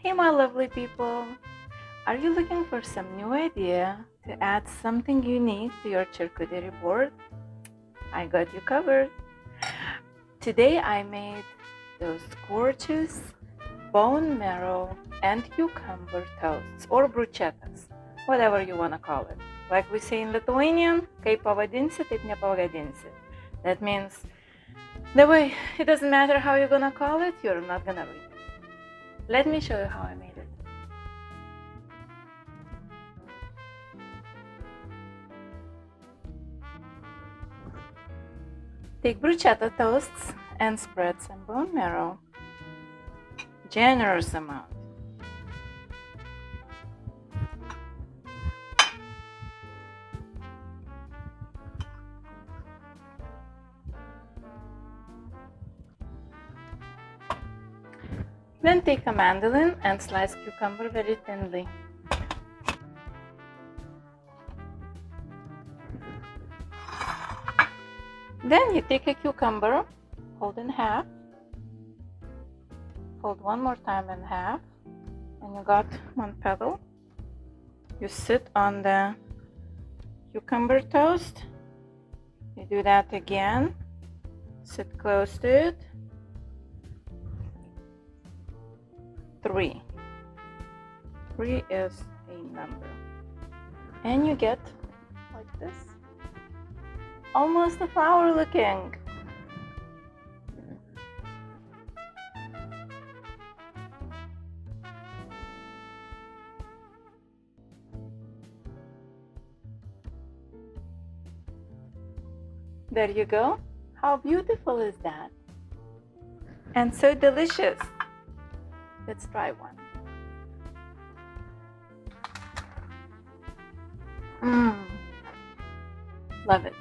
Hey my lovely people, are you looking for some new idea to add something unique to your charcuterie board? I got you covered. Today I made those gorgeous bone marrow and cucumber toasts or bruschettas, whatever you want to call it. Like we say in Lithuanian, kaip pavadinsi, taip nepavadinsi. That means the way it doesn't matter how you're gonna call it, you're not gonna read it. Let me show you how I made it. Take bruschetta toasts and spread some bone marrow. Generous amount. Then take a mandolin and slice cucumber very thinly. Then you take a cucumber, fold in half, fold one more time in half, and you got one petal. You sit on the cucumber toast, you do that again, sit close to it. 3 is a number, and you get like this, almost a flower looking. There you go. How beautiful is that? And so delicious. Let's try one. Love it.